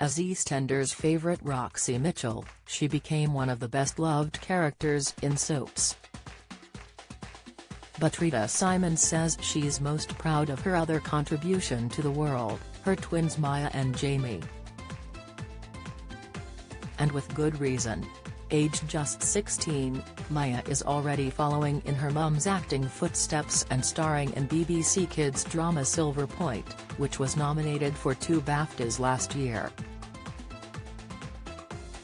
As EastEnders favorite Roxy Mitchell, she became one of the best-loved characters in soaps. But Rita Simons says she's most proud of her other contribution to the world, her twins Maya and Jamie. And with good reason. Aged just 16, Maya is already following in her mum's acting footsteps and starring in BBC Kids drama Silver Point, which was nominated for 2 BAFTAs last year.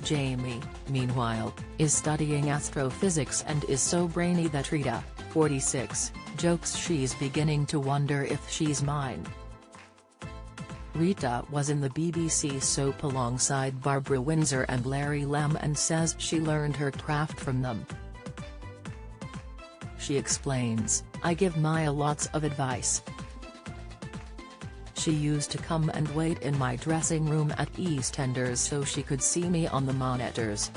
Jamie, meanwhile, is studying astrophysics and is so brainy that Rita, 46, jokes she's beginning to wonder if she's mine. Rita was in the BBC soap alongside Barbara Windsor and Larry Lamb and says she learned her craft from them. She explains, "I give Maya lots of advice. She used to come and wait in my dressing room at EastEnders so she could see me on the monitors.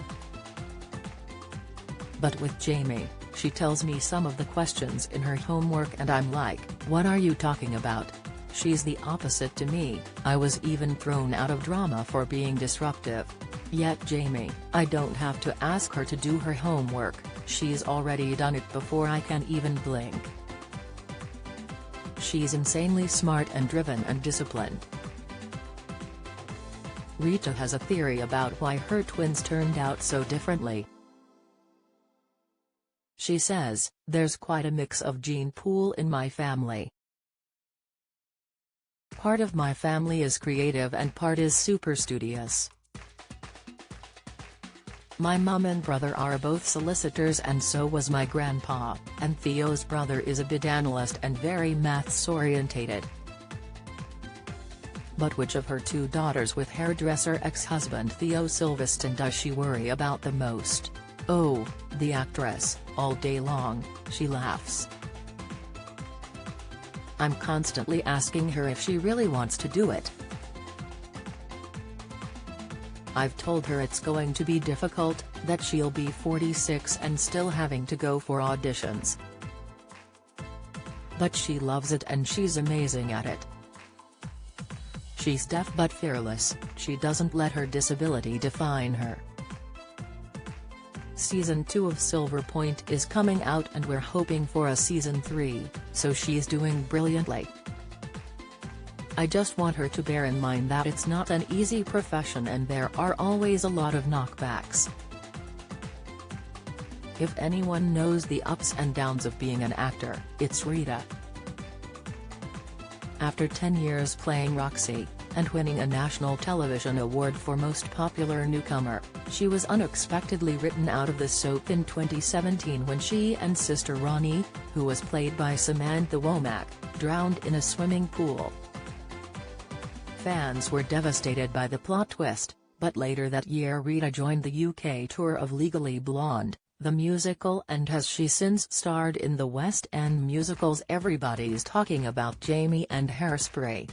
But with Jamie, she tells me some of the questions in her homework and I'm like, what are you talking about? She's the opposite to me. I was even thrown out of drama for being disruptive. Yet Jamie, I don't have to ask her to do her homework, she's already done it before I can even blink. She's insanely smart and driven and disciplined." Rita has a theory about why her twins turned out so differently. She says, "There's quite a mix of gene pool in my family. Part of my family is creative and part is super studious. My mum and brother are both solicitors and so was my grandpa, and Theo's brother is a bid analyst and very maths-orientated. But which of her 2 daughters with hairdresser ex-husband Theo Silverstone does she worry about the most? Oh, the actress, all day long," she laughs. "I'm constantly asking her if she really wants to do it. I've told her it's going to be difficult, that she'll be 46 and still having to go for auditions. But she loves it and she's amazing at it. She's deaf but fearless, she doesn't let her disability define her." Season 2 of Silver Point is coming out and we're hoping for a Season 3, so she's doing brilliantly. I just want her to bear in mind that it's not an easy profession and there are always a lot of knockbacks. If anyone knows the ups and downs of being an actor, it's Rita." After 10 years playing Roxy, and winning a National Television Award for Most Popular Newcomer, she was unexpectedly written out of the soap in 2017 when she and sister Ronnie, who was played by Samantha Womack, drowned in a swimming pool. Fans were devastated by the plot twist, but later that year Rita joined the UK tour of Legally Blonde, the musical, and has she since starred in the West End musicals Everybody's Talking About Jamie and Hairspray.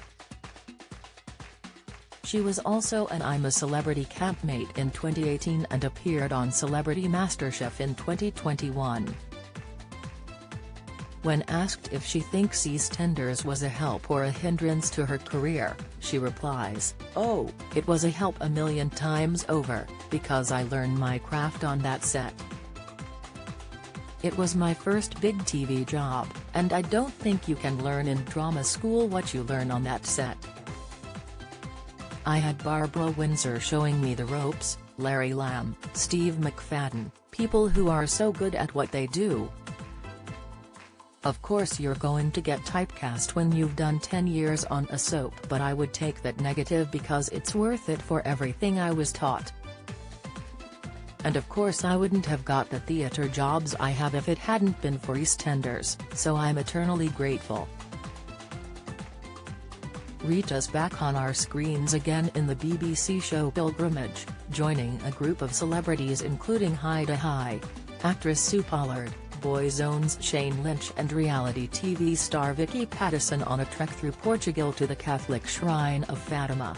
She was also an I'm a Celebrity campmate in 2018 and appeared on Celebrity MasterChef in 2021. When asked if she thinks EastEnders was a help or a hindrance to her career, she replies, "Oh, it was a help a million times over, because I learned my craft on that set. It was my first big TV job, and I don't think you can learn in drama school what you learn on that set. I had Barbara Windsor showing me the ropes, Larry Lamb, Steve McFadden, people who are so good at what they do. Of course you're going to get typecast when you've done 10 years on a soap, but I would take that negative because it's worth it for everything I was taught. And of course I wouldn't have got the theatre jobs I have if it hadn't been for EastEnders, so I'm eternally grateful." Rita's back on our screens again in the BBC show Pilgrimage, joining a group of celebrities including Haida High, actress Sue Pollard, Boyzone's Shane Lynch and reality TV star Vicky Pattison on a trek through Portugal to the Catholic shrine of Fatima.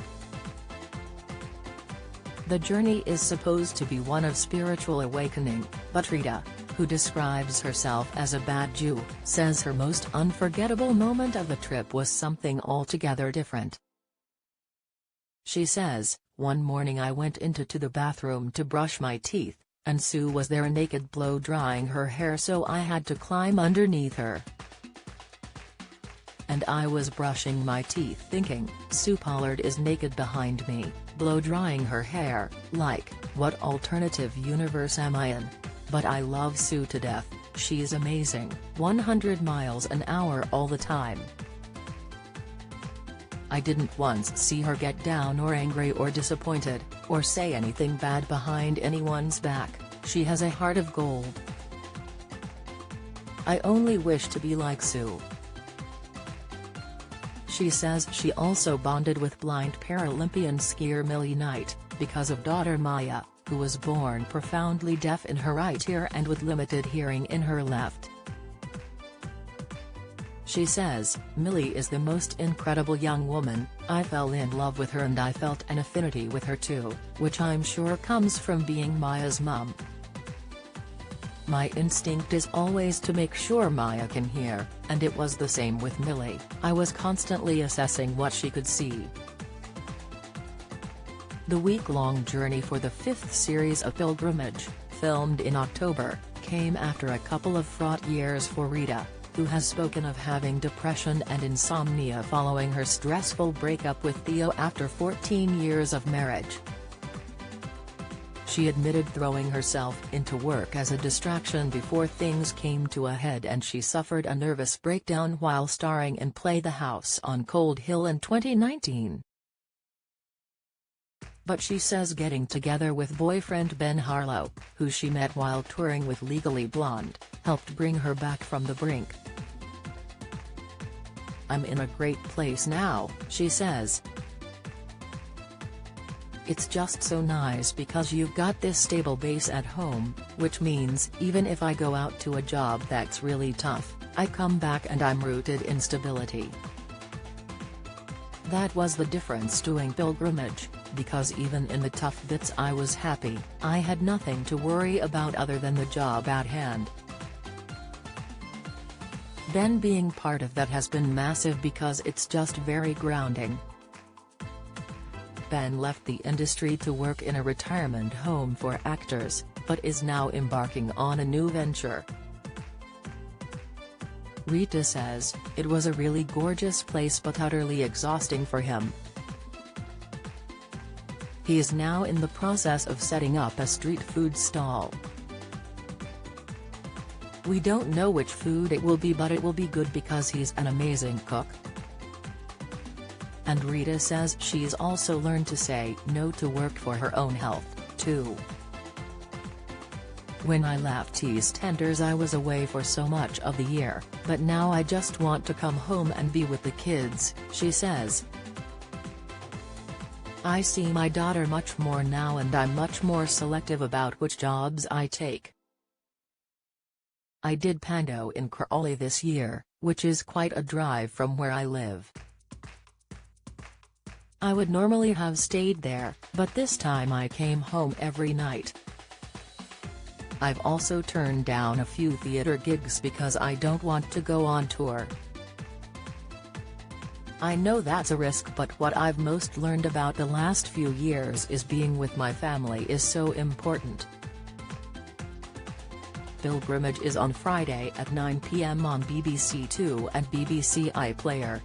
The journey is supposed to be one of spiritual awakening, but Rita, who describes herself as a bad Jew, says her most unforgettable moment of the trip was something altogether different. She says, One morning I went into the bathroom to brush my teeth, and Sue was there naked blow-drying her hair, so I had to climb underneath her. And I was brushing my teeth thinking, Sue Pollard is naked behind me, blow-drying her hair, like, what alternative universe am I in? But I love Sue to death, she's amazing, 100 miles an hour all the time. I didn't once see her get down or angry or disappointed, or say anything bad behind anyone's back. She has a heart of gold. I only wish to be like Sue. She says she also bonded with blind Paralympian skier Millie Knight, because of daughter Maya, who was born profoundly deaf in her right ear and with limited hearing in her left. She says, Millie is the most incredible young woman, I fell in love with her and I felt an affinity with her too, which I'm sure comes from being Maya's mum. My instinct is always to make sure Maya can hear, and it was the same with Millie. I was constantly assessing what she could see. The week-long journey for the 5th series of Pilgrimage, filmed in October, came after a couple of fraught years for Rita, who has spoken of having depression and insomnia following her stressful breakup with Theo after 14 years of marriage. She admitted throwing herself into work as a distraction before things came to a head, and she suffered a nervous breakdown while starring in Play the House on Cold Hill in 2019. But she says getting together with boyfriend Ben Harlow, who she met while touring with Legally Blonde, helped bring her back from the brink. I'm in a great place now, she says. It's just so nice because you've got this stable base at home, which means even if I go out to a job that's really tough, I come back and I'm rooted in stability. That was the difference doing Pilgrimage, because even in the tough bits I was happy, I had nothing to worry about other than the job at hand. Ben being part of that has been massive because it's just very grounding. Ben left the industry to work in a retirement home for actors, but is now embarking on a new venture. Rita says, it was a really gorgeous place but utterly exhausting for him. He is now in the process of setting up a street food stall. We don't know which food it will be, but it will be good because he's an amazing cook. And Rita says she's also learned to say no to work for her own health, too. When I left EastEnders I was away for so much of the year, but now I just want to come home and be with the kids, she says. I see my daughter much more now and I'm much more selective about which jobs I take. I did Pando in Crawley this year, which is quite a drive from where I live. I would normally have stayed there, but this time I came home every night. I've also turned down a few theater gigs because I don't want to go on tour. I know that's a risk, but what I've most learned about the last few years is being with my family is so important. Pilgrimage is on Friday at 9 p.m. on BBC Two and BBC iPlayer.